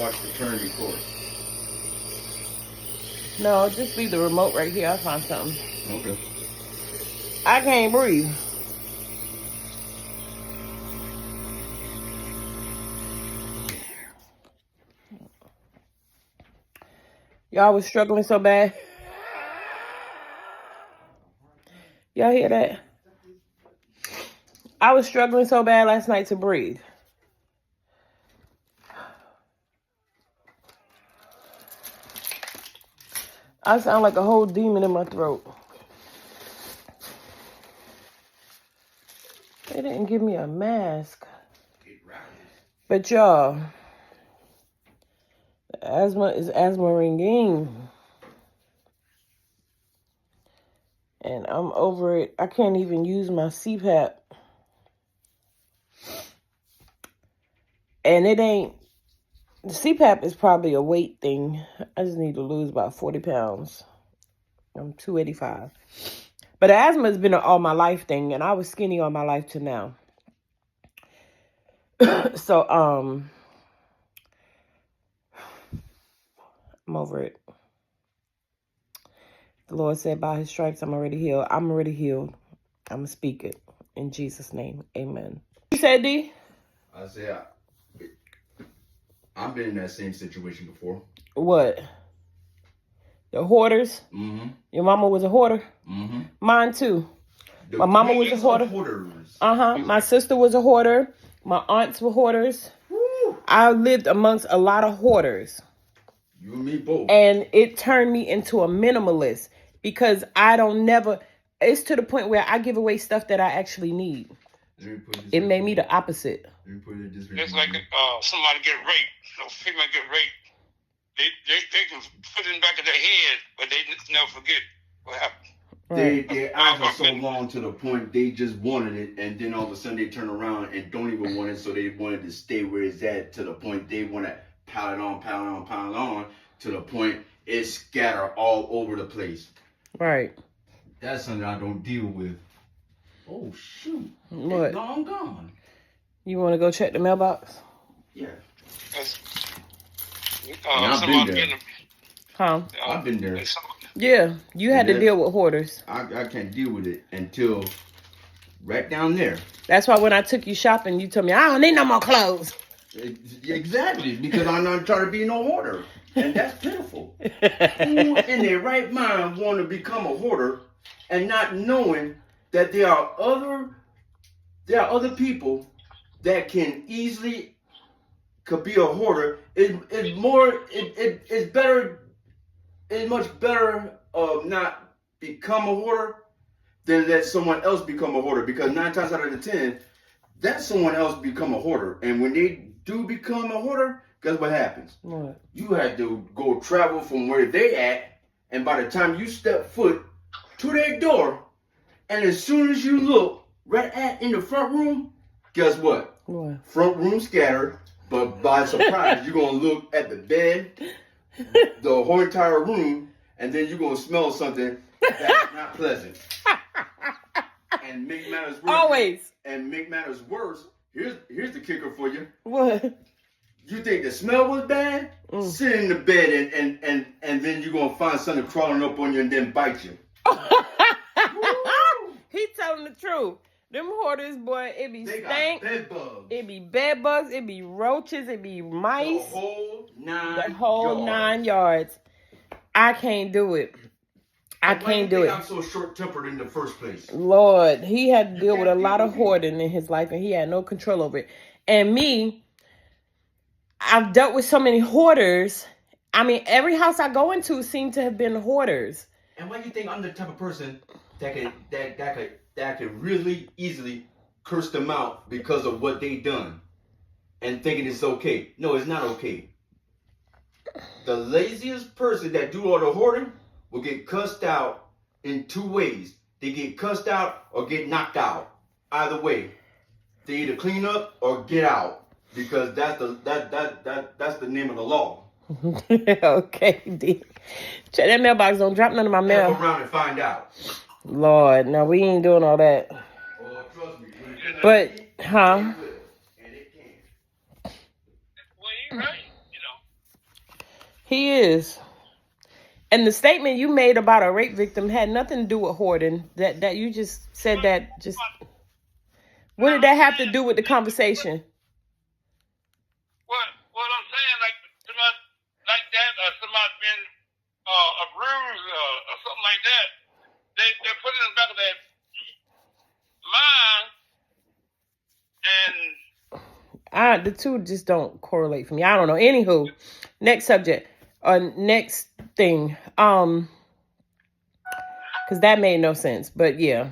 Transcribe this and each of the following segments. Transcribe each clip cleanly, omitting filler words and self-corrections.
watch Fraternity Course. No, just leave the remote right here. I'll find something. Okay. I can't breathe. Y'all was struggling so bad. Y'all hear that? I was struggling so bad last night to breathe. I sound like a whole demon in my throat. They didn't give me a mask. But y'all, asthma is asthma ringing. And I'm over it. I can't even use my CPAP. And it ain't, the CPAP is probably a weight thing. I just need to lose about 40 pounds. I'm 285. But asthma has been an all my life thing, and I was skinny all my life to now. So, I'm over it. The Lord said, by his stripes, I'm already healed. I'm already healed. I'm going to speak it. In Jesus' name, amen. You said, D? I said, I've been in that same situation before. What? The hoarders? Mm-hmm. Your mama was a hoarder? Mm-hmm. Mine too. My mama was a hoarder. Uh-huh. My sister was a hoarder. My aunts were hoarders. Woo. I lived amongst a lot of hoarders. You and me both. And it turned me into a minimalist because I don't never, it's to the point where I give away stuff that I actually need. It made me the opposite. It's like somebody get raped, a female get raped. They can put it in the back of their head, but they never forget what happened. They eyes are so long to the point they just wanted it, and then all of a sudden they turn around and don't even want it, so they wanted to stay where it's at to the point they want to pile it on, to the point it scatter all over the place. Right. That's something I don't deal with. Oh, shoot. What? It's gone. You want to go check the mailbox? Yeah. I've been there. Huh? I've been there. Yeah, you had to deal with hoarders. I can't deal with it until right down there. That's why when I took you shopping, you told me, I don't need no more clothes. Exactly, because I'm not trying to be no hoarder. And that's pitiful. Who in their right mind want to become a hoarder and not knowing that there are other people that can easily could be a hoarder. It's much better not become a hoarder than let someone else become a hoarder, because 9 times out of 10 that someone else become a hoarder, and when they do become a hoarder, guess what happens? What? You had to go travel from where they at, and by the time you step foot to their door, and as soon as you look right at in the front room, guess what? What? Front room scattered, but by surprise, you're going to look at the bed, the whole entire room, and then you're going to smell something that's not pleasant. And make matters worse. Always. And make matters worse, here's the kicker for you. What? You think the smell was bad? Sit in the bed and then you're going to find something crawling up on you and then bite you. He telling the truth. Them hoarders, boy, it be stank. Bed bugs. It be bed bugs. It be roaches. It be mice. The whole 9 yards. I can't do it. I can't do it. I'm so short-tempered in the first place. Lord, he had to deal with a lot of hoarding in his life, and he had no control over it. And me, I've dealt with so many hoarders. I mean, every house I go into seemed to have been hoarders. And why do you think I'm the type of person that could really easily curse them out because of what they done and thinking it's okay? No, it's not okay. The laziest person that do all the hoarding will get cussed out in 2 ways. They get cussed out or get knocked out. Either way, they either clean up or get out, because that's the name of the law. Okay, D. Check that mailbox. Don't drop none of my mail. Go around and find out. Lord, no, we ain't doing all that. Oh, trust me. But, huh? Well, you're right. He is. And the statement you made about a rape victim had nothing to do with hoarding. That you just said that just. What did that have to do with the conversation? What I'm saying, like somebody like that, or somebody been abused or something like that, they put it in the back of their mind, and The two just don't correlate for me. I don't know. Anywho, next subject. Next thing. Because that made no sense. But yeah.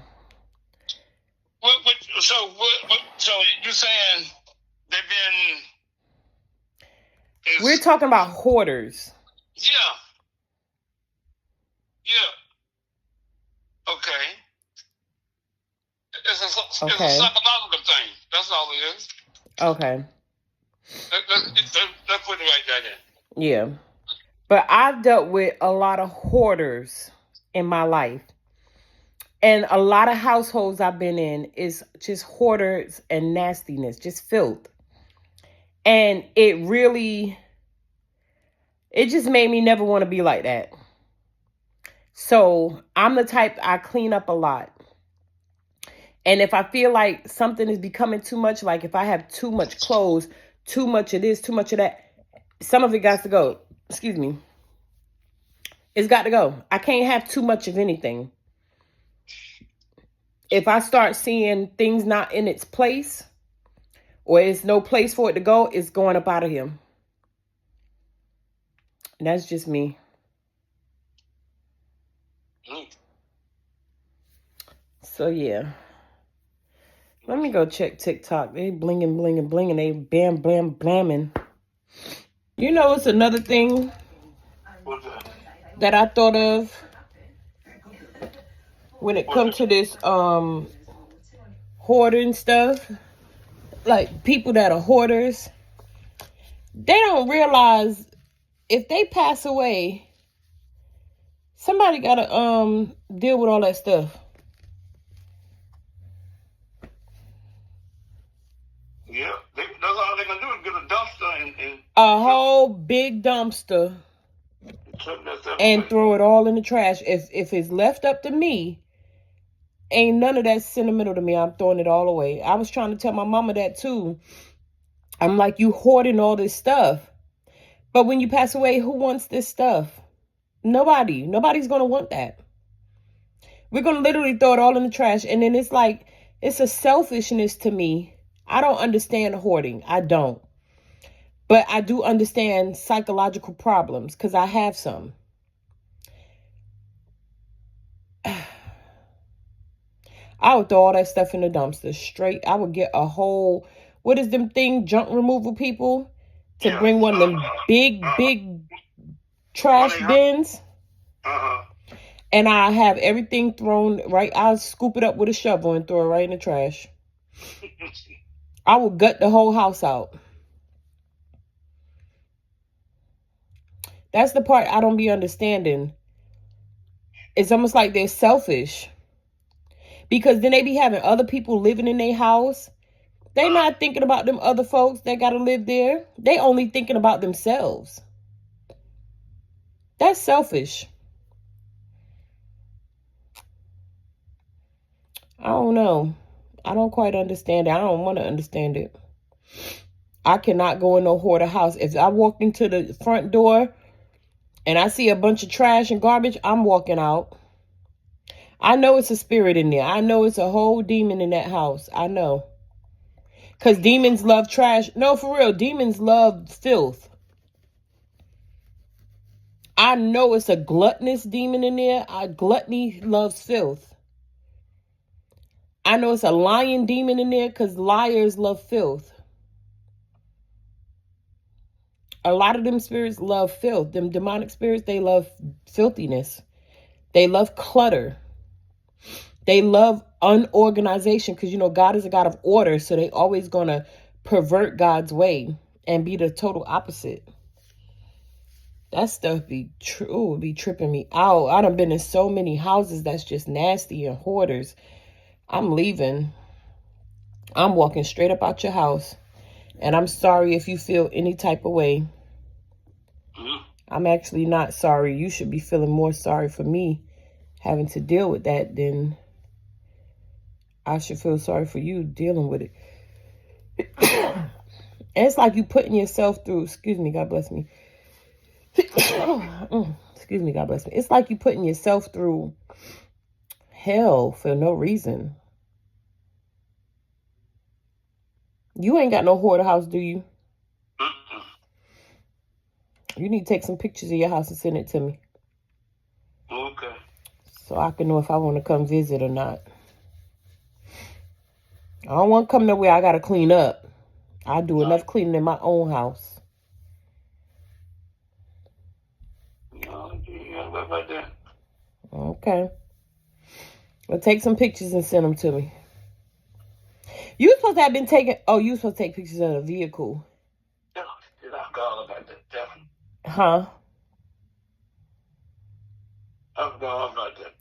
So you're saying they've been? We're talking about hoarders. Yeah. Okay. It's a psychological thing. That's all it is. Okay. Let's put it right there. Yeah. But I've dealt with a lot of hoarders in my life. And a lot of households I've been in is just hoarders and nastiness, just filth. And it just made me never want to be like that. So I'm the type, I clean up a lot. And if I feel like something is becoming too much, like if I have too much clothes, too much of this, too much of that, some of it got to go. Excuse me. It's got to go. I can't have too much of anything. If I start seeing things not in its place, or there's no place for it to go, it's going up out of here. And that's just me. So yeah. Let me go check TikTok. They blinging, blinging, blinging. They bam, blam, blamming. You know, it's another thing that I thought of when it comes to this hoarding stuff. Like people that are hoarders, they don't realize if they pass away, somebody gotta deal with all that stuff. Yeah, that's all they're gonna do is get a dumpster and a whole big dumpster and throw it all in the trash. If it's left up to me, ain't none of that sentimental to me. I'm throwing it all away. I was trying to tell my mama that too. I'm like, you hoarding all this stuff. But when you pass away, who wants this stuff? Nobody. Nobody's going to want that. We're going to literally throw it all in the trash. And then it's like, it's a selfishness to me. I don't understand hoarding. I don't. But I do understand psychological problems because I have some. I would throw all that stuff in the dumpster straight. I would get a whole, what is them thing, junk removal people, to bring one of them big trash bins. And I have everything thrown right. I'll scoop it up with a shovel and throw it right in the trash. I would gut the whole house out. That's the part I don't be understanding. It's almost like they're selfish. Because then they be having other people living in their house. They not thinking about them other folks that got to live there. They only thinking about themselves. That's selfish. I don't know. I don't quite understand it. I don't want to understand it. I cannot go in no hoarder house. If I walk into the front door and I see a bunch of trash and garbage, I'm walking out. I know it's a spirit in there. I know it's a whole demon in that house. I know. Because demons love trash. No, for real. Demons love filth. I know it's a gluttonous demon in there. Gluttony loves filth. I know it's a lying demon in there because liars love filth. A lot of them spirits love filth. Them demonic spirits, they love filthiness. They love clutter. They love unorganization because, you know, God is a God of order. So they always going to pervert God's way and be the total opposite. That stuff be tripping me out. I done been in so many houses that's just nasty and hoarders. I'm leaving. I'm walking straight up out your house. And I'm sorry if you feel any type of way. I'm actually not sorry. You should be feeling more sorry for me having to deal with that than I should feel sorry for you dealing with it. And it's like you putting yourself through, excuse me, God bless me. Excuse me, God bless me. It's like you putting yourself through hell for no reason. You ain't got no hoarder house, do you? You need to take some pictures of your house and send it to me. Okay. So I can know if I want to come visit or not. I don't want to come nowhere I got to clean up. I do enough cleaning in my own house. No, you gotta worry about that. Okay. Well, take some pictures and send them to me. You supposed to have been taking... Oh, you supposed to take pictures of the vehicle. Yeah, I forgot all about that. Definitely. Huh? I forgot all about that.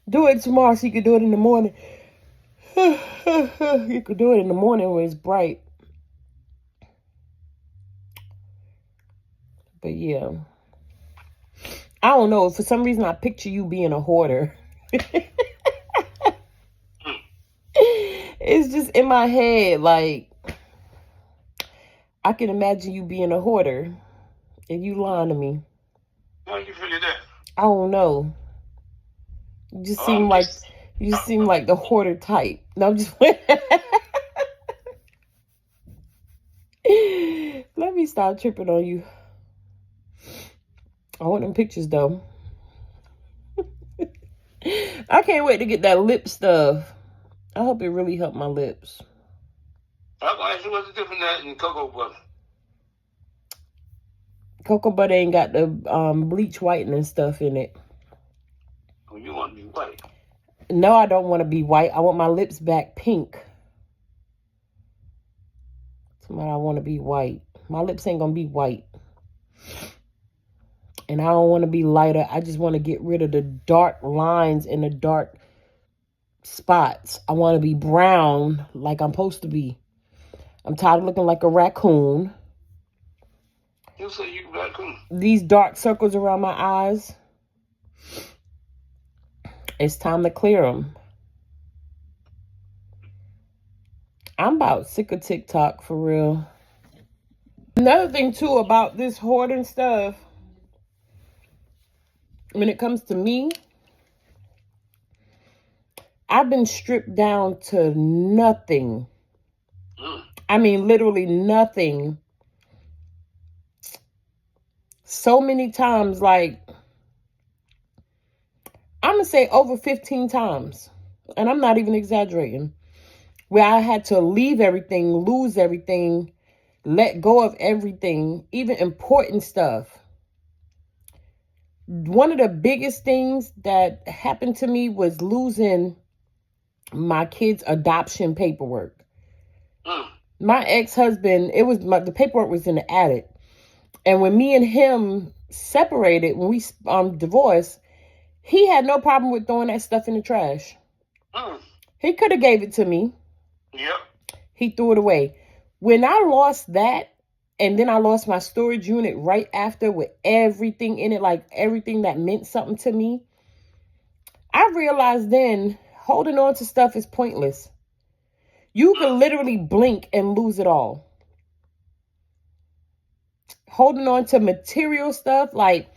Do it tomorrow so you can do it in the morning. You could do it in the morning when it's bright. But yeah. I don't know. For some reason, I picture you being a hoarder. It's just in my head. Like, I can imagine you being a hoarder. And you lying to me. How you figure that? I don't know. You just seem like the hoarder type. No, I'm just let me stop tripping on you. I want them pictures though. I can't wait to get that lip stuff. I hope it really helped my lips. I'm gonna ask you what's the difference in that and cocoa butter. Cocoa butter ain't got the bleach whitening stuff in it. Oh, you want to be white? No, I don't want to be white. I want my lips back pink. Somebody, I want to be white. My lips ain't gonna be white. And I don't want to be lighter. I just want to get rid of the dark lines and the dark spots. I want to be brown like I'm supposed to be. I'm tired of looking like a raccoon. You say you raccoon. These dark circles around my eyes. It's time to clear them. I'm about sick of TikTok for real. Another thing too about this hoarding stuff. When it comes to me, I've been stripped down to nothing. I mean, literally nothing. So many times, like, I'm going to say over 15 times. And I'm not even exaggerating. Where I had to leave everything, lose everything, let go of everything, even important stuff. One of the biggest things that happened to me was losing my kids' adoption paperwork. My ex-husband, the paperwork was in the attic. And when me and him separated, when we divorced, he had no problem with throwing that stuff in the trash. He could have gave it to me. Yep. He threw it away. When I lost that, and then I lost my storage unit right after with everything in it, like everything that meant something to me, I realized then holding on to stuff is pointless. You can literally blink and lose it all. Holding on to material stuff, like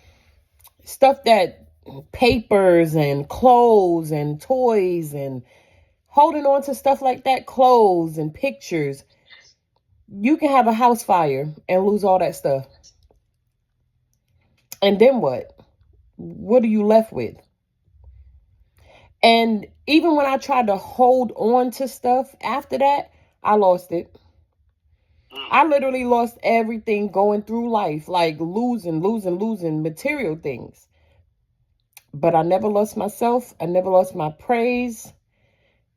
stuff that papers and clothes and toys, and holding on to stuff like that, clothes and pictures, you can have a house fire and lose all that stuff. And then what? What are you left with? And even when I tried to hold on to stuff after that, I lost it. I literally lost everything going through life, like losing material things. But I never lost myself. I never lost my praise.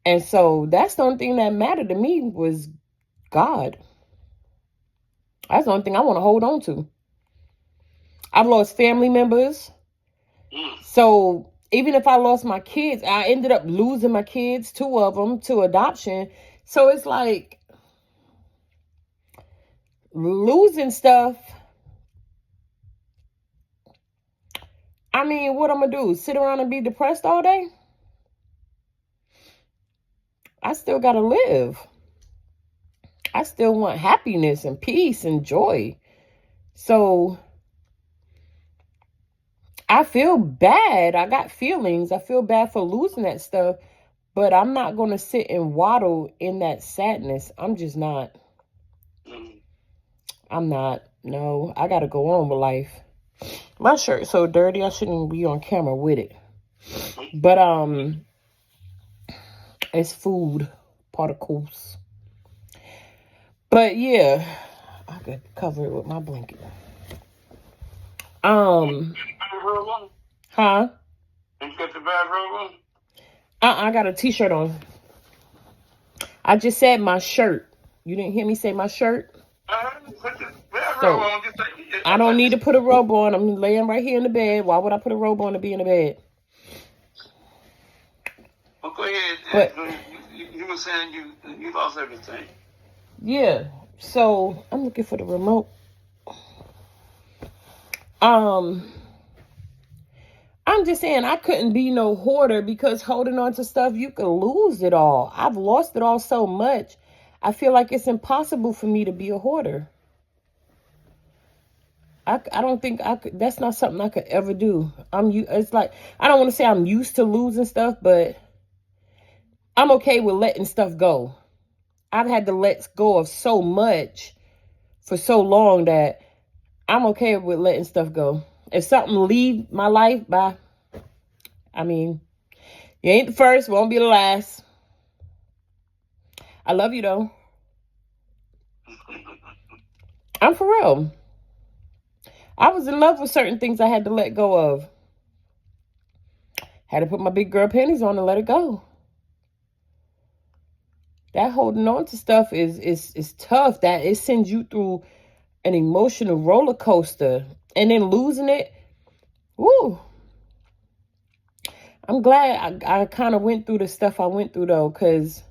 And so that's the only thing that mattered to me was God. That's the only thing I want to hold on to. I've lost family members. So even if I lost my kids, I ended up losing my kids, 2 of them, to adoption. So it's like losing stuff I mean, what I'm going to do? Sit around and be depressed all day? I still got to live. I still want happiness and peace and joy. So I feel bad. I got feelings. I feel bad for losing that stuff. But I'm not going to sit and waddle in that sadness. I'm just not. I'm not. No, I got to go on with life. My shirt's so dirty, I shouldn't be on camera with it. But, it's food particles. But, yeah, I could cover it with my blanket. Huh? You got the bathrobe on? I got a t-shirt on. I just said my shirt. You didn't hear me say my shirt? Put the bathrobe So, on. I don't need to put a robe on. I'm laying right here in the bed. Why would I put a robe on to be in the bed? Well, go ahead. But, you were saying you lost everything. yeah. So, I'm looking for the remote. I'm just saying I couldn't be no hoarder, because holding on to stuff, you can lose it all. I've lost it all so much. I feel like it's impossible for me to be a hoarder. I don't think I could. That's not something I could ever do. It's like, I don't want to say I'm used to losing stuff, but I'm okay with letting stuff go. I've had to let go of so much for so long that I'm okay with letting stuff go. If something leave my life, bye. I mean, you ain't the first, won't be the last. I love you, though. I'm for real. I was in love with certain things I had to let go of. Had to put my big girl panties on and let it go. That holding on to stuff is tough. That it sends you through an emotional roller coaster. And then losing it, woo. I'm glad I kind of went through the stuff I went through, though, because,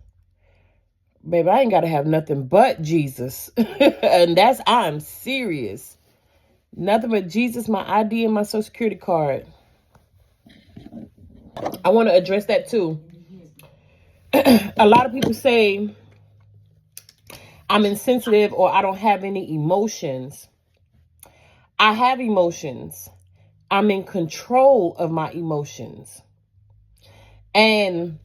baby, I ain't got to have nothing but Jesus. And I'm serious. Nothing but Jesus, my ID, and my Social Security card. I want to address that, too. A lot of people say I'm insensitive or I don't have any emotions. I have emotions. I'm in control of my emotions. And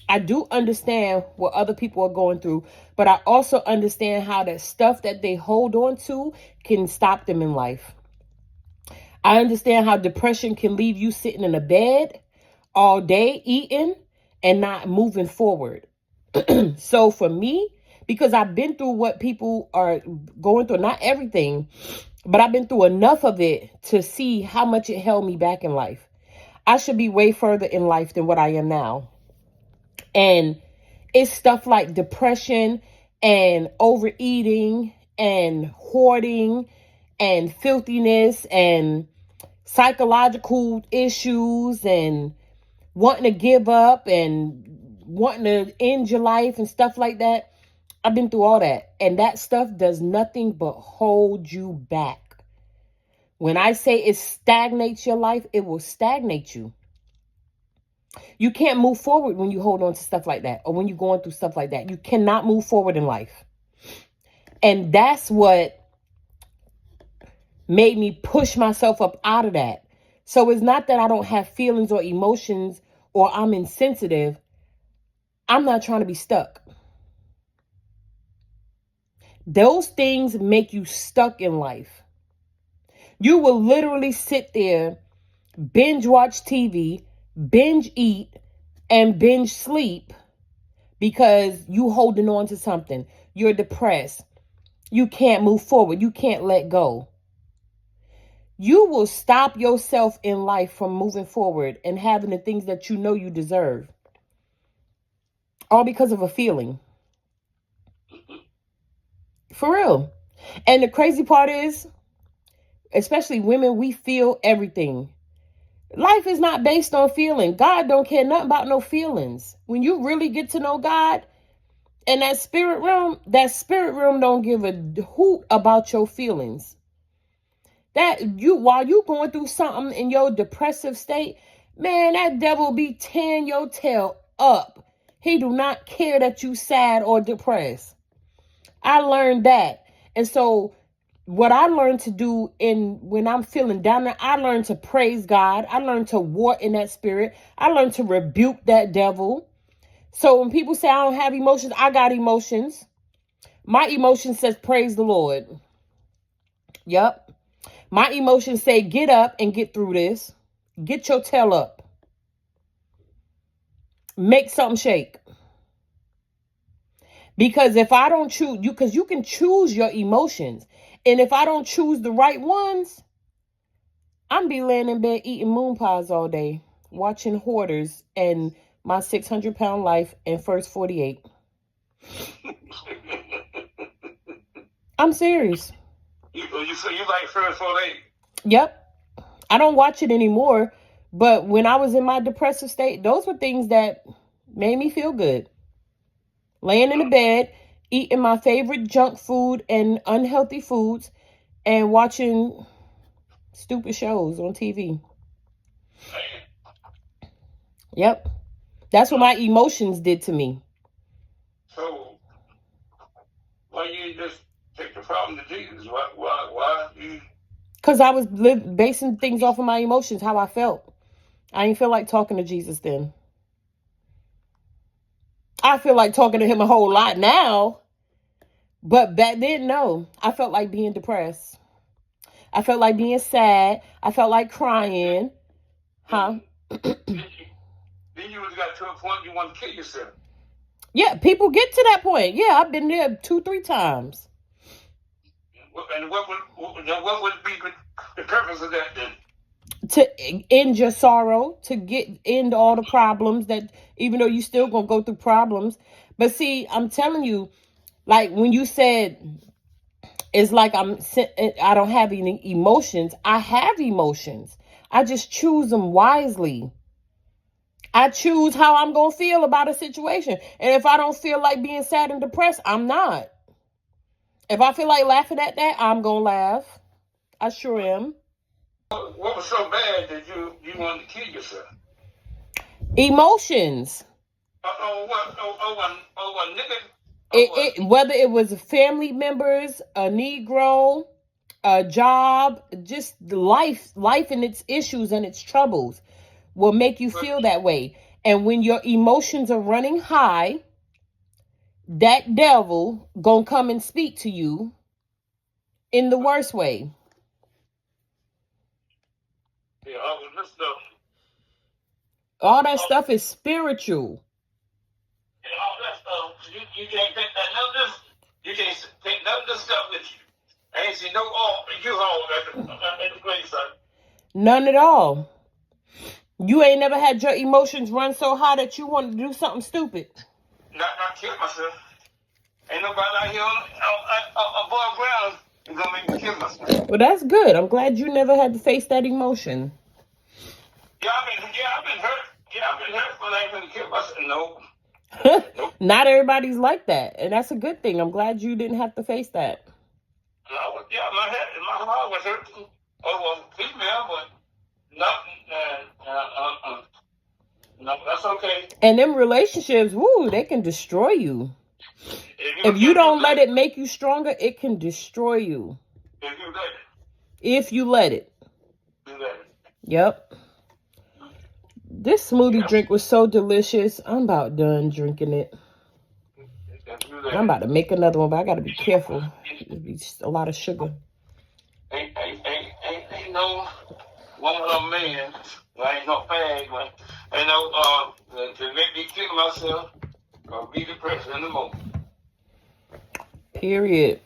I do understand what other people are going through, but I also understand how that stuff that they hold on to can stop them in life. I understand how depression can leave you sitting in a bed all day eating and not moving forward. So for me, because I've been through what people are going through, not everything, but I've been through enough of it to see how much it held me back in life. I should be way further in life than what I am now. And it's stuff like depression and overeating and hoarding and filthiness and psychological issues and wanting to give up and wanting to end your life and stuff like that. I've been through all that. And that stuff does nothing but hold you back. When I say it stagnates your life, it will stagnate you. You can't move forward when you hold on to stuff like that or when you're going through stuff like that. You cannot move forward in life. And that's what made me push myself up out of that. So it's not that I don't have feelings or emotions or I'm insensitive. I'm not trying to be stuck. Those things make you stuck in life. You will literally sit there, binge watch TV, binge eat, and binge sleep because you holding on to something. You're depressed. You can't move forward. You can't let go. You will stop yourself in life from moving forward and having the things that you know you deserve. All because of a feeling. For real. And the crazy part is, especially women, we feel everything. Life is not based on feeling. God don't care nothing about no feelings. When you really get to know God and that spirit realm don't give a hoot about your feelings. That you, while you going through something in your depressive state, man, that devil be tearing your tail up. He do not care that you sad or depressed. I learned that. And so what I learned to do when I'm feeling down there, I learned to praise God. I learned to war in that spirit. I learned to rebuke that devil. So when people say I don't have emotions, I got emotions. My emotion says praise the Lord. Yep. My emotions say get up and get through this. Get your tail up. Make something shake. Because if I don't choose you, because you can choose your emotions. And if I don't choose the right ones, I'm be laying in bed eating moon pies all day, watching Hoarders and My 600-Pound Life and First 48. I'm serious. You like First 48? Yep. I don't watch it anymore. But when I was in my depressive state, those were things that made me feel good. Laying in the bed, eating my favorite junk food and unhealthy foods, and watching stupid shows on TV. Yep. That's what my emotions did to me. So, why you just take the problem to Jesus? Why you? Because I was basing things off of my emotions, how I felt. I didn't feel like talking to Jesus then. I feel like talking to him a whole lot now. But back then, no. I felt like being depressed. I felt like being sad. I felt like crying. Huh? Then you got to a point you want to kill yourself. Yeah, people get to that point. Yeah, I've been there 2-3 times. And what would be the purpose of that then? To end your sorrow, to end all the problems that, even though you still gonna go through problems. But see, I'm telling you, like when you said, it's like I don't have any emotions. I have emotions. I just choose them wisely. I choose how I'm gonna feel about a situation. And if I don't feel like being sad and depressed, I'm not. If I feel like laughing at that, I'm gonna laugh. I sure am. What was so bad that you wanted to kill yourself? Emotions. Whether it was family members, a Negro, a job, just life and its issues and its troubles will make you feel that way. And when your emotions are running high, that devil gonna come and speak to you in the worst way. Yeah, all this stuff. All that stuff is spiritual. And all that stuff, you can't take that none of this. You can't take none of this stuff with you. I ain't seen no U-Haul at the place, son. None at all. You ain't never had your emotions run so high that you want to do something stupid. Not kill myself. Ain't nobody out here above ground is gonna make me kill myself. Well, that's good. I'm glad you never had to face that emotion. Yeah, I've been hurt. Yeah, I've been hurt, but I ain't gonna kill myself. Nope. Not everybody's like that, and that's a good thing. I'm glad you didn't have to face that. No, yeah, my heart was hurt over female, but no, that's okay. And them relationships, woo, they can destroy you. If you don't let it make you stronger, it can destroy you. If you let it. You let it. Yep. This smoothie drink was so delicious. I'm about done drinking it. I'm about to make another one, but I got to be careful. It'd be a lot of sugar. Ain't no woman or man. I ain't no fag, man. Ain't no to make me kill myself or be depressed in the moment. Period.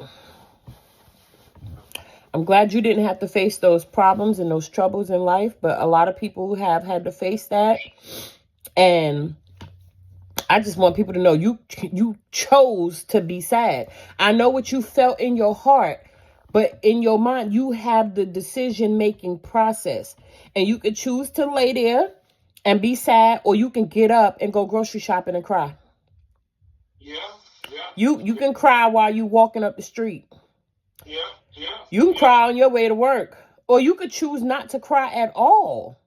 I'm glad you didn't have to face those problems and those troubles in life, but a lot of people have had to face that. And I just want people to know you chose to be sad. I know what you felt in your heart, but in your mind, you have the decision-making process. And you could choose to lay there and be sad, or you can get up and go grocery shopping and cry. Yeah. You can cry while you walking up the street. Yeah. You can cry on your way to work or you could choose not to cry at all.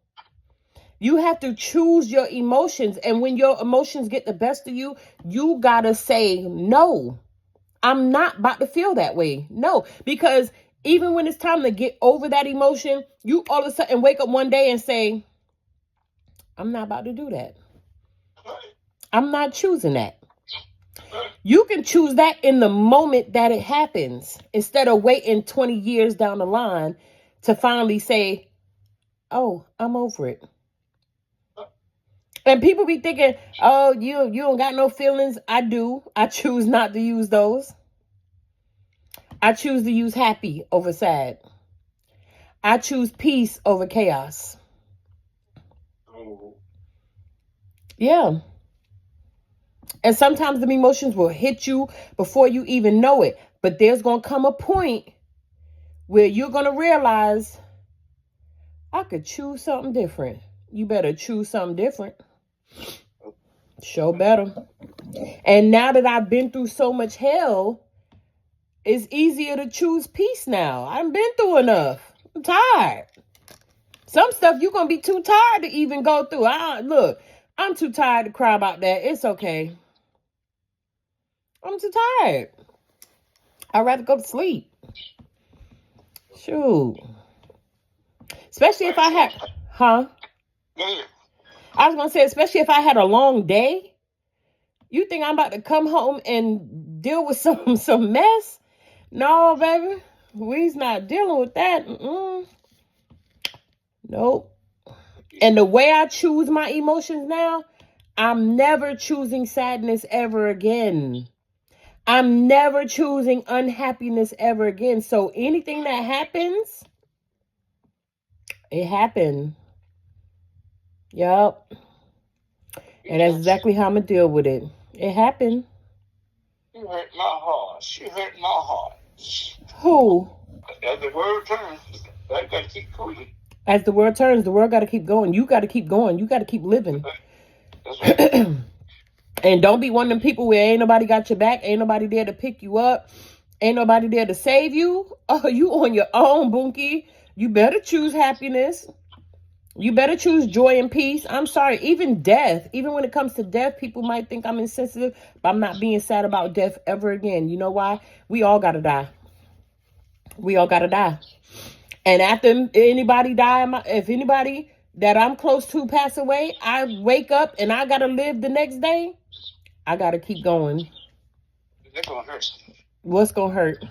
You have to choose your emotions. And when your emotions get the best of you, you got to say, no, I'm not about to feel that way. No, because even when it's time to get over that emotion, you all of a sudden wake up one day and say, I'm not about to do that. I'm not choosing that. You can choose that in the moment that it happens instead of waiting 20 years down the line to finally say, oh, I'm over it. And people be thinking, oh, you don't got no feelings. I do. I choose not to use those. I choose to use happy over sad. I choose peace over chaos. Yeah. And sometimes the emotions will hit you before you even know it. But there's going to come a point where you're going to realize, I could choose something different. You better choose something different. Show better. And now that I've been through so much hell, it's easier to choose peace now. I've been through enough. I'm tired. Some stuff you're going to be too tired to even go through. Look, I'm too tired to cry about that. It's okay. I'm too tired. I'd rather go to sleep. Shoot. Especially if I had, I was going to say, especially if I had a long day. You think I'm about to come home and deal with some mess? No, baby. We's not dealing with that. Nope. And the way I choose my emotions now, I'm never choosing sadness ever again. I'm never choosing unhappiness ever again. So anything that happens, it happened. Yup. And that's exactly how I'm going to deal with it. It happened. You hurt my heart. She hurt my heart. Who? As the world turns, I got to keep going. As the world turns, the world got to keep going. You got to keep going. You got to keep living. That's right. And don't be one of them people where ain't nobody got your back. Ain't nobody there to pick you up. Ain't nobody there to save you. Oh, you on your own, Bunky. You better choose happiness. You better choose joy and peace. I'm sorry. Even death. Even when it comes to death, people might think I'm insensitive. But I'm not being sad about death ever again. You know why? We all got to die. We all got to die. And after anybody die, if anybody that I'm close to pass away, I wake up and I got to live the next day. I got to keep going. That's going to hurt. What's going to hurt?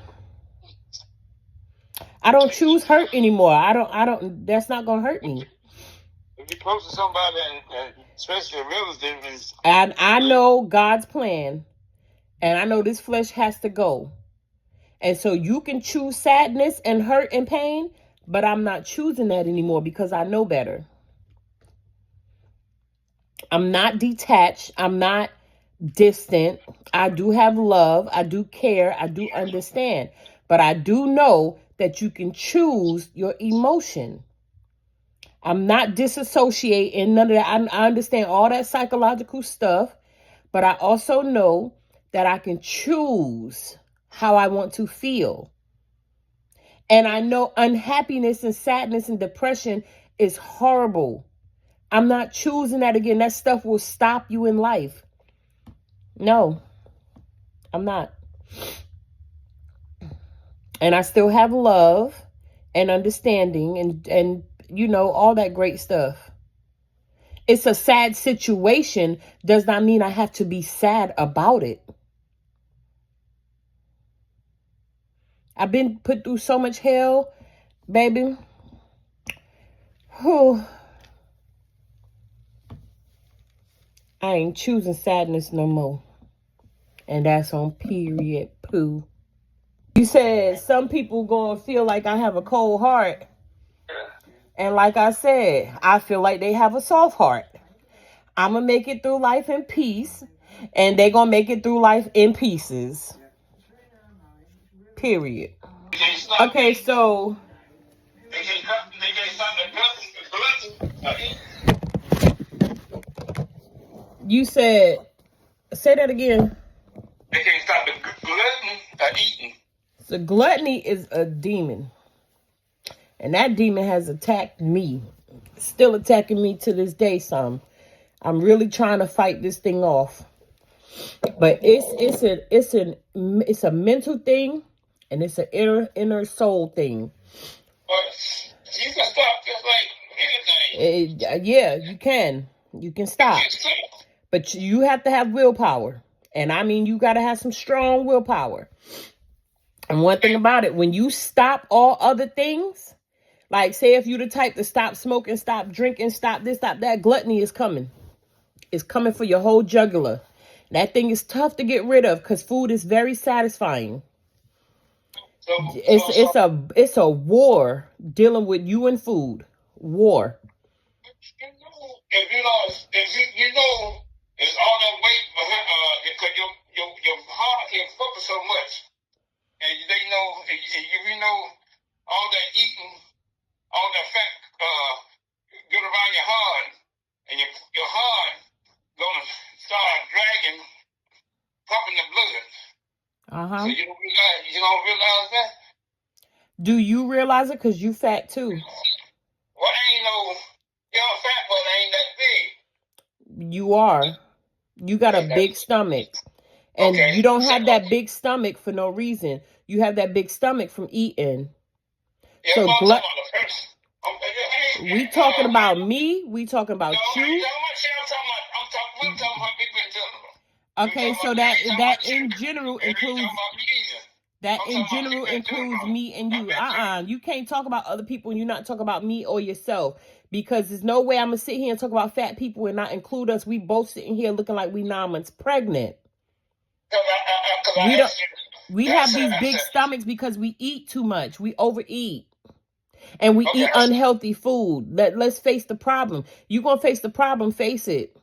I don't choose hurt anymore. I don't, that's not going to hurt me. If you're close to somebody, and especially a relative, and I know God's plan. And I know this flesh has to go. And so you can choose sadness and hurt and pain, but I'm not choosing that anymore because I know better. I'm not detached. I'm not distant. I do have love. I do care. I do understand. But I do know that you can choose your emotion. I'm not disassociating, none of that. I understand all that psychological stuff, but I also know that I can choose how I want to feel. And I know unhappiness and sadness and depression is horrible. I'm not choosing that again. That stuff will stop you in life. No, I'm not. And I still have love and understanding and you know, all that great stuff. It's a sad situation does not mean I have to be sad about it. I've been put through so much hell, baby. Whew. I ain't choosing sadness no more. And that's on period, poo. You said some people gonna feel like I have a cold heart. And like I said, I feel like they have a soft heart. I'm going to make it through life in peace. And they're going to make it through life in pieces. Period. Okay, so. You said, say that again. They can't stop the gluttony of eating. So gluttony is a demon. And that demon has attacked me. Still attacking me to this day some. I'm really trying to fight this thing off. But it's a mental thing, and it's an inner soul thing. But you can stop just like anything. Yeah, you can. You can stop. But you have to have willpower. And I mean, you got to have some strong willpower. And one thing about it, when you stop all other things, like say if you the type to stop smoking, stop drinking, stop this, stop that, gluttony is coming. It's coming for your whole jugular. That thing is tough to get rid of because food is very satisfying. It's a war dealing with you and food. War. If you know it's all that weight behind because your heart can focus so much. And they know if you know all that eating, all that fat get around your heart, and your heart gonna start dragging, pumping the blood. So you don't realize that? Do you realize it? Because you fat too. Well, ain't no fat, but ain't that big. You are. You got a big stomach. And you don't have that big stomach for no reason. You have that big stomach from eating. Yeah, so we talking about me. We talking about you. I'm talking about people in general. Okay, so that in general includes me and you. You can't talk about other people and you not talk about me or yourself. Because there's no way I'm gonna sit here and talk about fat people and not include us. We both sitting here looking like we 9 months pregnant. We have these big stomachs because we eat too much. We overeat. And we eat unhealthy food. Let's face the problem. You're going to face the problem, face it.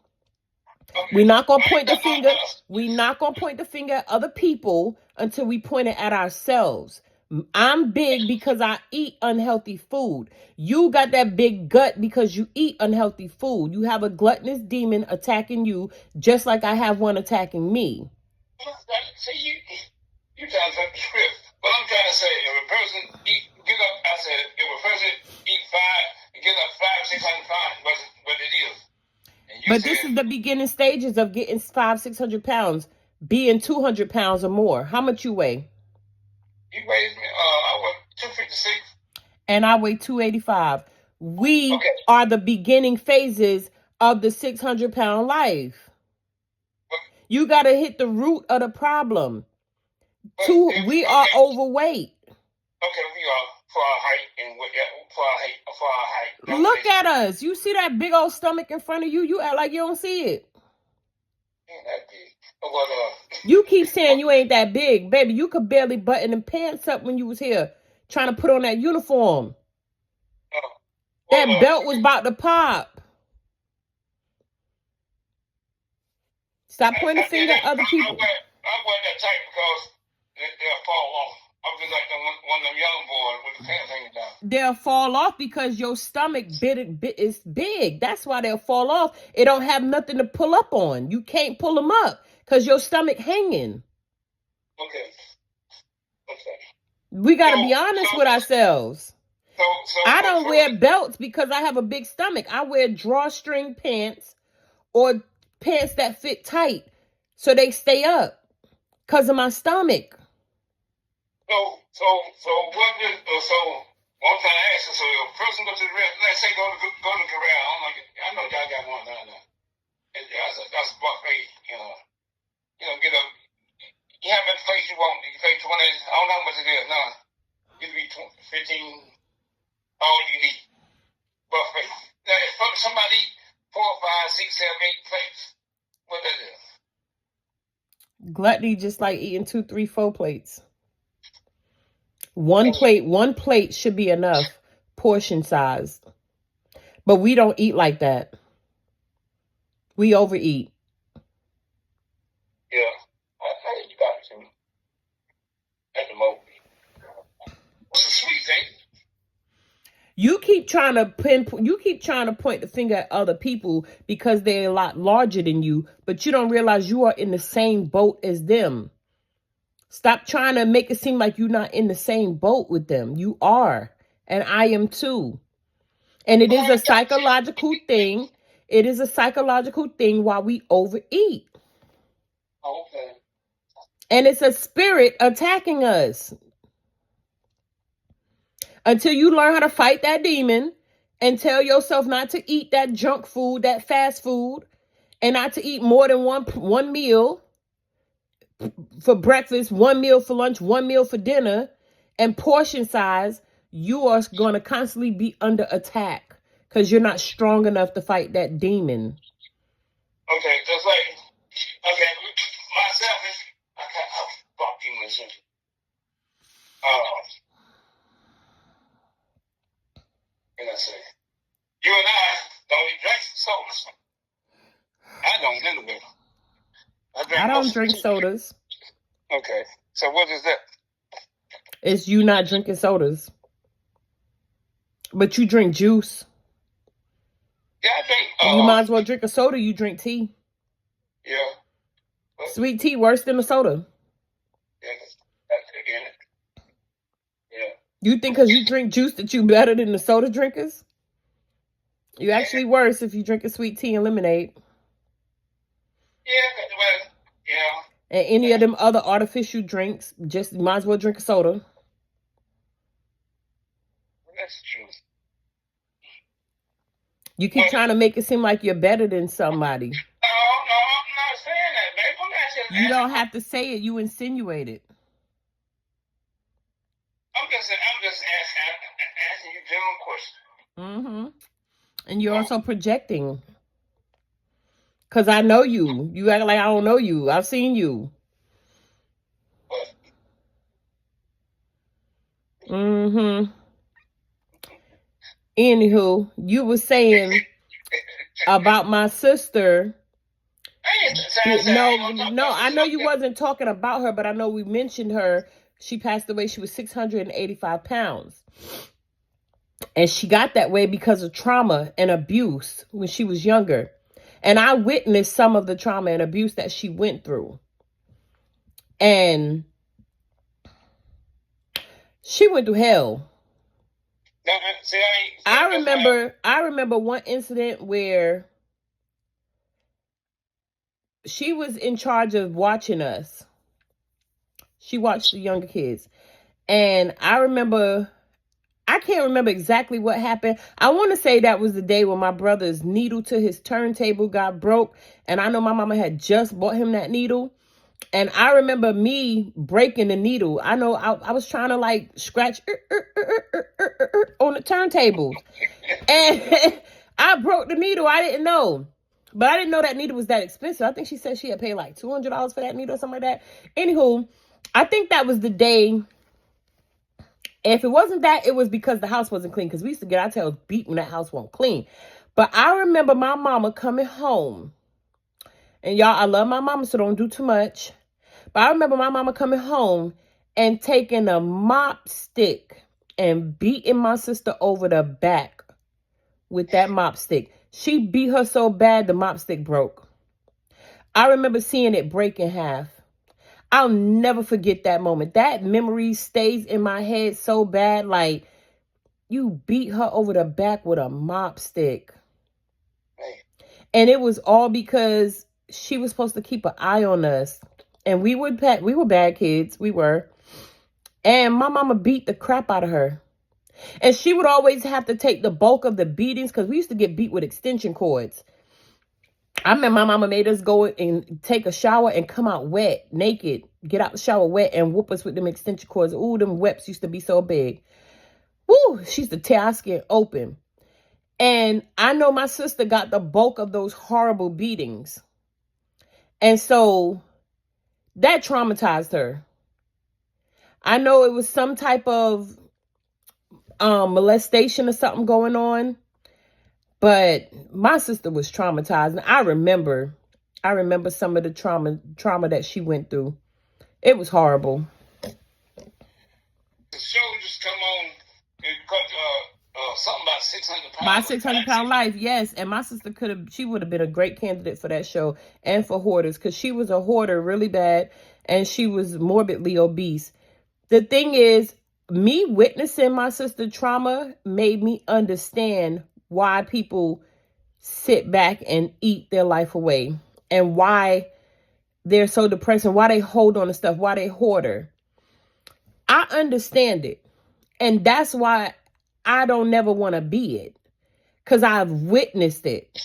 We're not going to point the finger. We're not going to point the finger at other people until we point it at ourselves. I'm big because I eat unhealthy food. You got that big gut because you eat unhealthy food. You have a gluttonous demon attacking you just like I have one attacking me. See, you trying to flip the script. What I'm trying to say, if a person if a person eat 500, 600 pounds, what it is. But this is the beginning stages of getting 500-600 pounds, being 200 pounds or more. How much you weigh? You weigh, I weigh 256. And I weigh 285. We are the beginning phases of the 600-pound life. You got to hit the root of the problem. We are overweight. Okay, we are for our height and for our height. Look at us. You see that big old stomach in front of you? You act like you don't see it. Ain't that big. You keep saying you ain't that big. Baby, you could barely button them pants up when you was here trying to put on that uniform. That belt was about to pop. Stop pointing the finger at other people. I wear that tight because they'll fall off. I'm just like one of them young boys with the pants hanging down. They'll fall off because your stomach is big. That's why they'll fall off. It don't have nothing to pull up on. You can't pull them up because your stomach hanging. Okay. We got to be honest with ourselves. I don't wear belts because I have a big stomach. I wear drawstring pants or pants that fit tight so they stay up because of my stomach. So what is one time I asked you, so if a person goes to the let's say go to corral, I know y'all got one down there. And that's a buffet, get up. You have that place you want, you pay 20, I don't know how much it is now. It could be 15, all you need. Buffet. Now if somebody eat 4, 5, 6, 7, 8 plates, what that is? Gluttony just like eating 2, 3, 4 plates. One plate should be enough, portion size. But we don't eat like that. We overeat. Yeah, I you got it to me. At the moment. What's a sweet thing? You keep trying to point the finger at other people because they're a lot larger than you, but you don't realize you are in the same boat as them. Stop trying to make it seem like you're not in the same boat with them. You are. And I am too. And it is a psychological thing. It is a psychological thing while we overeat. Okay. And it's a spirit attacking us. Until you learn how to fight that demon and tell yourself not to eat that junk food, that fast food, and not to eat more than one meal for breakfast, one meal for lunch, one meal for dinner, and portion size, you are going to constantly be under attack because you're not strong enough to fight that demon. Okay, just like, okay, myself, I can't, fuck you, listen. What can I say? You and I don't even drink sodas. I don't anyway. I don't drink sodas. Okay, so what is that? It's you not drinking sodas. But you drink juice. Yeah, I drink. You might as well drink a soda. You drink tea. Yeah. Sweet tea worse than a soda. Yeah, that's in it. Yeah. You think because you drink juice that you better than the soda drinkers? You actually worse if you drink a sweet tea and lemonade. Yeah, well, yeah. And any of them other artificial drinks, just might as well drink a soda. That's true. You keep trying to make it seem like you're better than somebody. No, I'm not saying that, babe. I'm not saying You don't have to say it. You insinuate it. I'm just asking you general questions. And you're also projecting. Because I know you. You act like I don't know you. I've seen you. Anywho, you were saying about my sister. No, I know you wasn't talking about her, but I know we mentioned her. She passed away. She was 685 pounds. And she got that way because of trauma and abuse when she was younger. And I witnessed some of the trauma and abuse that she went through. And she went through hell. I remember one incident where she was in charge of watching us. She watched the younger kids. And I can't remember exactly what happened. I want to say that was the day when my brother's needle to his turntable got broke. And I know my mama had just bought him that needle. And I remember me breaking the needle. I know I was trying to like scratch on the turntables. And I broke the needle. I didn't know. But I didn't know that needle was that expensive. I think she said she had paid like $200 for that needle or something like that. Anywho, I think that was the day. If it wasn't that, it was because the house wasn't clean. Because we used to get our tails beat when that house wasn't clean. But I remember my mama coming home. And y'all, I love my mama, so don't do too much. But I remember my mama coming home and taking a mop stick and beating my sister over the back with that mop stick. She beat her so bad, the mop stick broke. I remember seeing it break in half. I'll never forget that moment. That memory stays in my head so bad. Like, you beat her over the back with a mop stick. And it was all because she was supposed to keep an eye on us. And we were bad kids. We were. And my mama beat the crap out of her. And she would always have to take the bulk of the beatings because we used to get beat with extension cords. I remember my mama made us go and take a shower and come out wet, naked. Get out the shower wet and whoop us with them extension cords. Ooh, them webs used to be so big. Woo, she used to tear our skin open. And I know my sister got the bulk of those horrible beatings. And so that traumatized her. I know it was some type of molestation or something going on. But my sister was traumatized. And I remember some of the trauma that she went through. It was horrible. The show just come on and cut something about 600 pounds. My 600-pound life, yes. And my sister she would have been a great candidate for that show and for hoarders because she was a hoarder really bad and she was morbidly obese. The thing is, me witnessing my sister trauma made me understand why people sit back and eat their life away, and why they're so depressed, and why they hold on to stuff, why they hoarder. I understand it. And that's why I don't never want to be it. Because I've witnessed it.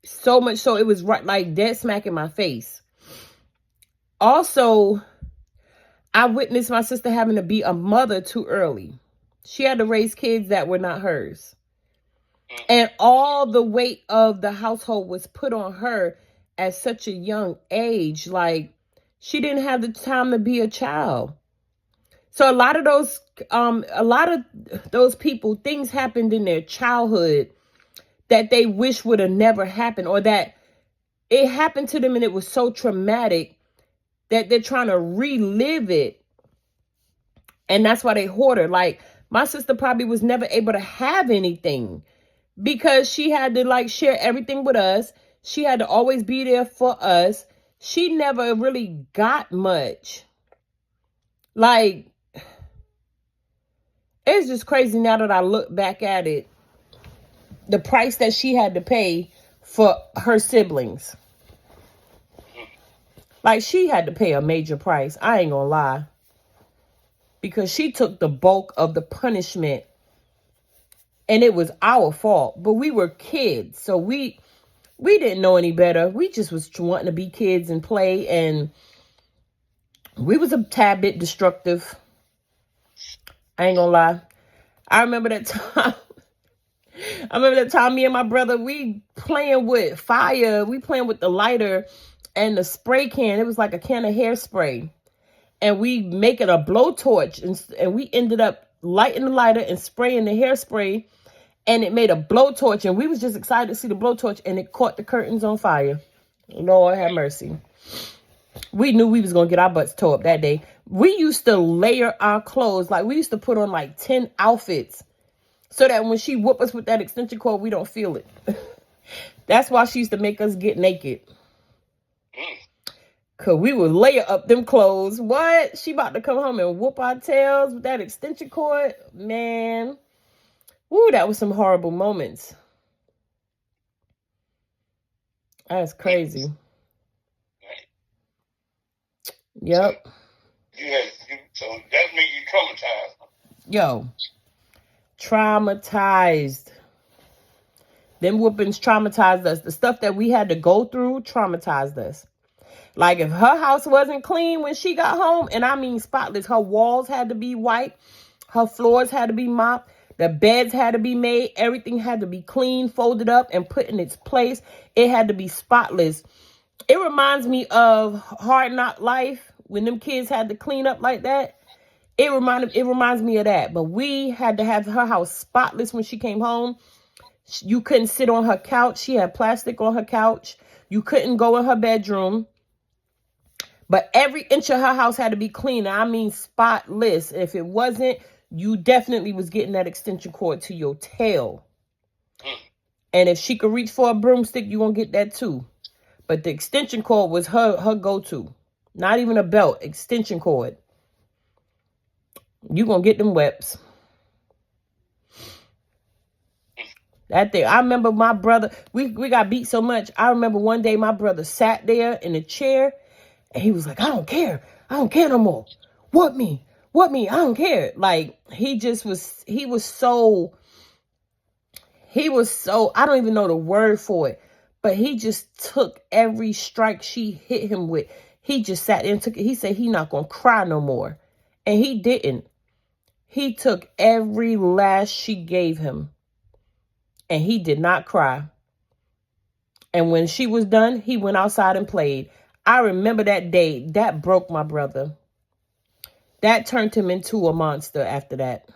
So much so it was right, like dead smack in my face. Also, I witnessed my sister having to be a mother too early. She had to raise kids that were not hers. And all the weight of the household was put on her at such a young age. Like, she didn't have the time to be a child. So a lot of those people, things happened in their childhood that they wish would have never happened, or that it happened to them and it was so traumatic that they're trying to relive it. And that's why they hoarder. Like, my sister probably was never able to have anything because she had to like share everything with us. She had to always be there for us. She never really got much. Like, it's just crazy now that I look back at it. The price that she had to pay for her siblings. Like, she had to pay a major price. I ain't gonna lie. Because she took the bulk of the punishment. And it was our fault. But we were kids. So we didn't know any better. We just was wanting to be kids and play. And we was a tad bit destructive. I ain't gonna lie. I remember that time me and my brother, we playing with fire. We playing with the lighter and the spray can. It was like a can of hairspray. And we making a blowtorch. And we ended up lighting the lighter and spraying the hairspray. And it made a blowtorch. And we was just excited to see the blowtorch. And it caught the curtains on fire. Lord have mercy. We knew we was going to get our butts tore up that day. We used to layer our clothes. Like, we used to put on like 10 outfits. So that when she whoop us with that extension cord, we don't feel it. That's why she used to make us get naked. Because we would layer up them clothes. What? She about to come home and whoop our tails with that extension cord? Man. Woo, that was some horrible moments. That's crazy. Yep. So that made you traumatized. Yo. Traumatized. Them whoopings traumatized us. The stuff that we had to go through traumatized us. Like, if her house wasn't clean when she got home, and I mean spotless, her walls had to be wiped, her floors had to be mopped, the beds had to be made, everything had to be clean, folded up, and put in its place. It had to be spotless. It reminds me of Hard Knock Life, when them kids had to clean up like that. It reminds me of that. But we had to have her house spotless when she came home. You couldn't sit on her couch. She had plastic on her couch. You couldn't go in her bedroom. But every inch of her house had to be clean. I mean spotless. If it wasn't, you definitely was getting that extension cord to your tail. And if she could reach for a broomstick, you gonna get that too. But the extension cord was her go-to. Not even a belt, extension cord. You gonna get them webs. That thing. I remember my brother, we got beat so much. I remember one day my brother sat there in a chair and he was like, I don't care. I don't care no more. What me? I don't care. Like, he was so, I don't even know the word for it, but he just took every strike she hit him with. He just sat there and took it. He said he not going to cry no more. And he didn't. He took every lash she gave him. And he did not cry. And when she was done, he went outside and played. I remember that day. That broke my brother. That turned him into a monster after that.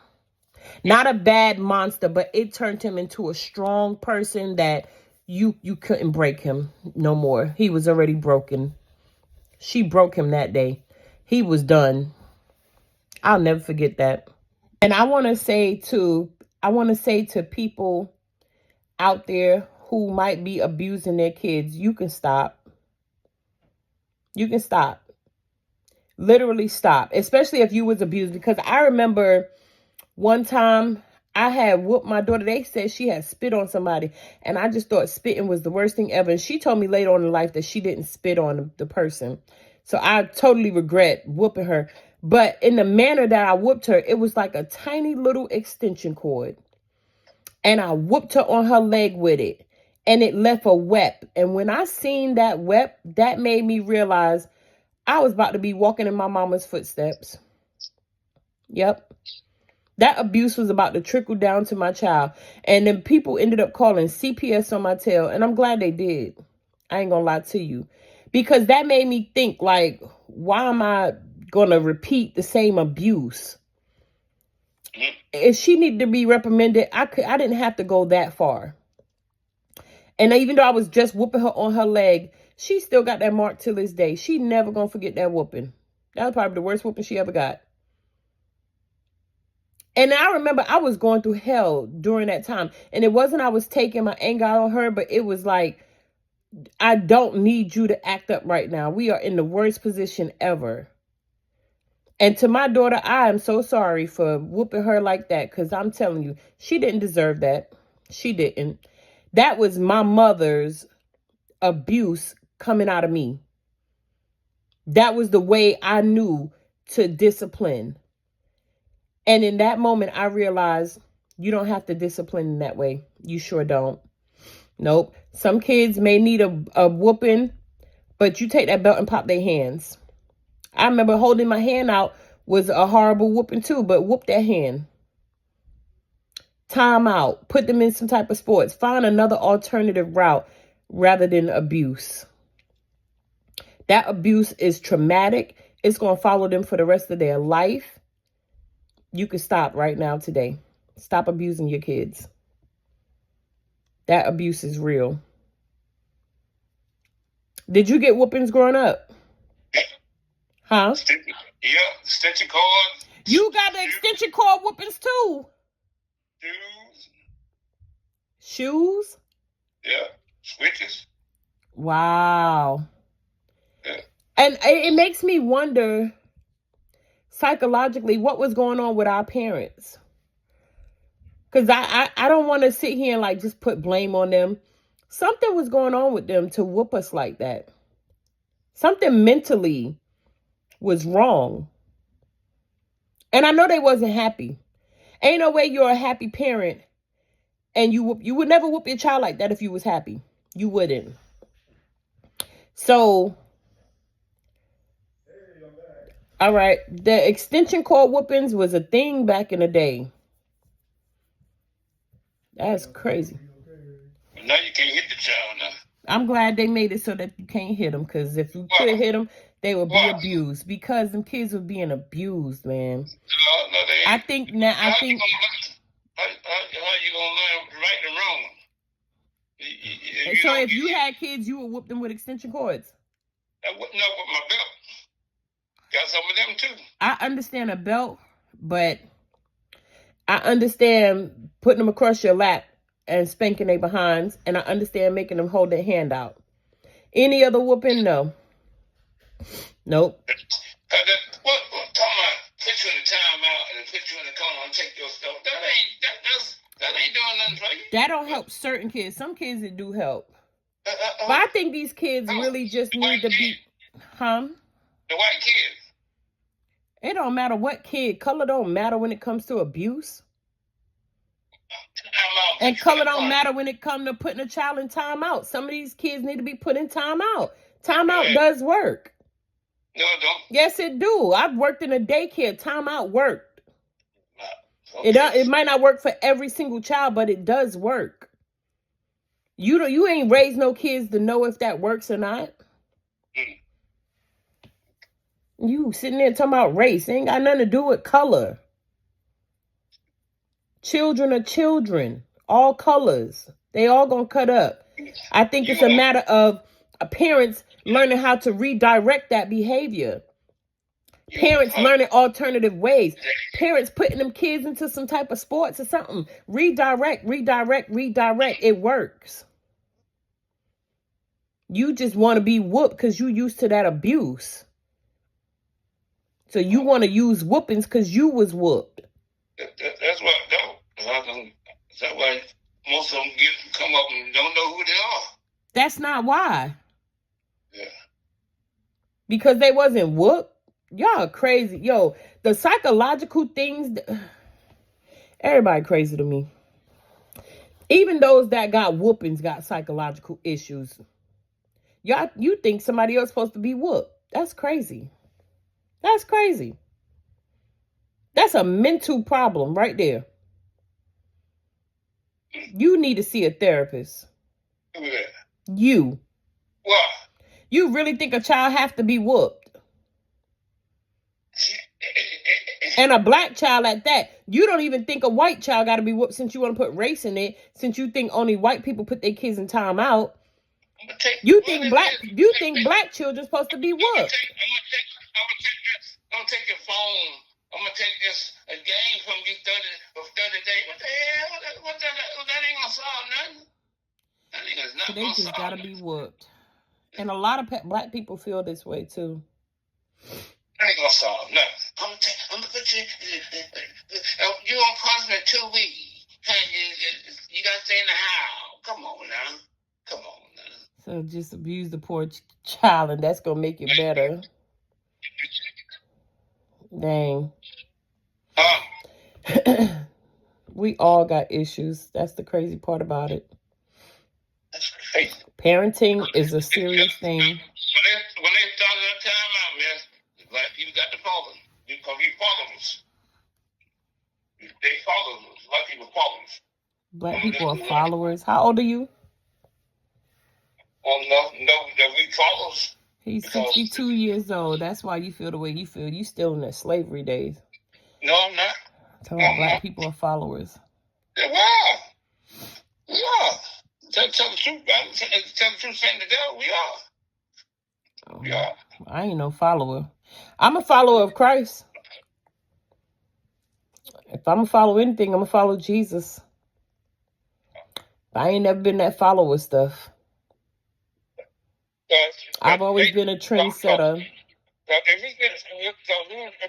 Not a bad monster, but it turned him into a strong person that you couldn't break him no more. He was already broken. She broke him that day. He was done. I'll never forget that. And I want to say to people out there who might be abusing their kids, you can stop. You can stop. Literally stop. Especially if you was abused. Because I remember One time I had whooped my daughter. They said she had spit on somebody. And I just thought spitting was the worst thing ever. And she told me later on in life that she didn't spit on the person. So I totally regret whooping her. But in the manner that I whooped her, it was like a tiny little extension cord. And I whooped her on her leg with it. And it left a wep. And when I seen that wep, that made me realize I was about to be walking in my mama's footsteps. Yep. That abuse was about to trickle down to my child. And then people ended up calling CPS on my tail. And I'm glad they did. I ain't gonna lie to you. Because that made me think, like, why am I gonna repeat the same abuse? If she needed to be reprimanded, I didn't have to go that far. And even though I was just whooping her on her leg, she still got that mark till this day. She never gonna forget that whooping. That was probably the worst whooping she ever got. And I remember I was going through hell during that time. And it wasn't I was taking my anger out on her, but it was like, I don't need you to act up right now. We are in the worst position ever. And to my daughter, I am so sorry for whooping her like that. Because I'm telling you, she didn't deserve that. She didn't. That was my mother's abuse coming out of me. That was the way I knew to discipline. And in that moment, I realized you don't have to discipline in that way. You sure don't. Nope. Some kids may need a whooping, but you take that belt and pop their hands. I remember holding my hand out was a horrible whooping too, but whoop that hand. Time out. Put them in some type of sports. Find another alternative route rather than abuse. That abuse is traumatic. It's going to follow them for the rest of their life. You can stop right now today. Stop abusing your kids. That abuse is real. Did you get whoopings growing up? Huh? Yeah, extension cord. You got the extension cord whoopings too. Shoes. Shoes? Yeah, switches. Wow. Yeah. And it makes me wonder psychologically what was going on with our parents. Because I don't want to sit here and like just put blame on them. Something was going on with them to whoop us like that. Something mentally was wrong. And I know they wasn't happy. Ain't no way you're a happy parent and you would never whoop your child like that if you was happy. You wouldn't. So, all right, the extension cord whoopings was a thing back in the day. That's crazy. Now you can't hit the child now. I'm glad they made it so that you can't hit them, because if you could hit them, they would be abused, because them kids were being abused, man. No, they ain't. I think now, How you gonna learn right and wrong? And so if you had kids, you would whoop them with extension cords. I wouldn't know with my belt. Got some of them too. I understand a belt, but I understand putting them across your lap and spanking their behinds, and I understand making them hold their hand out. Any other whooping? No. Nope. What talking about put you in the timeout and put you in the corner and take your stuff? That ain't doing nothing for you. That don't help certain kids. Some kids it do help. But I think these kids really just need to be, The white kids. It don't matter what kid. Color don't matter when it comes to abuse. And color don't matter when it comes to putting a child in timeout. Some of these kids need to be put in timeout. Timeout does work. No, it don't. Yes, it do. I've worked in a daycare. Timeout worked. Okay. It might not work for every single child, but it does work. You ain't raised no kids to know if that works or not. You sitting there talking about race. It ain't got nothing to do with color. Children are children. All colors. They all gonna cut up. I think it's a matter of parents learning how to redirect that behavior. Parents learning alternative ways. Parents putting them kids into some type of sports or something. Redirect. It works. You just want to be whooped because you used to that abuse. So you want to use whoopings because you was whooped. That's That's why most of them come up and don't know who they are. That's not why. Yeah. Because they wasn't whooped. Y'all crazy. Yo, the psychological things, everybody crazy to me. Even those that got whoopings got psychological issues. Y'all, you think somebody else supposed to be whooped. That's crazy. That's crazy. That's a mental problem right there. You need to see a therapist. Who that? You. Why? You really think a child have to be whooped? And a black child at that. You don't even think a white child got to be whooped since you want to put race in it. Since you think only white people put their kids in time out. You think black children supposed to be whooped? I'm gonna take your phone. I'm gonna take this a game from you 30 days. What the hell? That ain't gonna solve nothing. That nigga's not They gonna just solve gotta nothing. be whooped. And a lot of black people feel this way too. That ain't gonna solve nothing. I'm gonna put you. You on punishment 2 weeks. You gotta stay in the house. Come on now. Come on now. So just abuse the poor child, and that's gonna make it better. Dang. We all got issues. That's the crazy part about it. That's crazy. Parenting is a serious thing. When they started that time out, man, the black people got the problem. Because we followers. They follow us. Black people follow us. Black people are followers. How old are you? No, we followers. He's 62 years old. That's why you feel the way you feel. You still in the slavery days. No, I'm not. Black people are followers. Yeah, wow. We are. Tell the truth, man. Tell the truth, saying the devil, we are. We are. I ain't no follower. I'm a follower of Christ. If I'm going to follow anything, I'm going to follow Jesus. I ain't never been that follower stuff. I've always been a trendsetter. If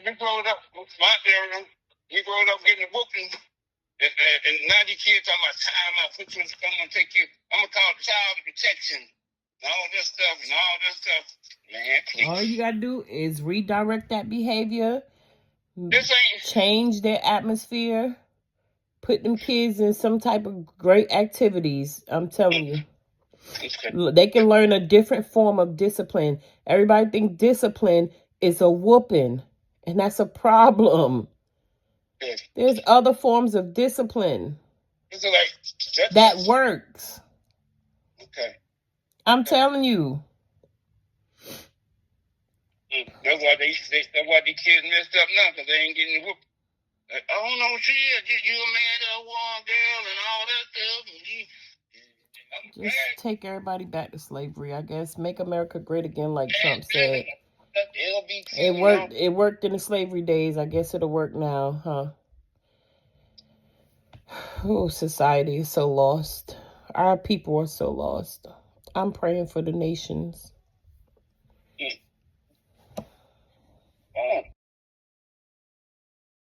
we growing up, my area, we growing up getting a booking, and now these kids talking about time out, put you in the phone and take you. I'm going to call child protection, and all this stuff, Man, please. All you got to do is redirect that behavior, change their atmosphere, put them kids in some type of great activities. I'm telling you. They can learn a different form of discipline. Everybody think discipline is a whooping, and that's a problem. There's other forms of discipline that works. Okay. I'm telling you. That's why these kids messed up now, because they ain't getting whooped. I don't know what she is. You a man that one girl and all that stuff. Just take everybody back to slavery, I guess. Make America great again, like Trump said. It worked in the slavery days. I guess it'll work now, huh? Oh, society is so lost. Our people are so lost. I'm praying for the nations.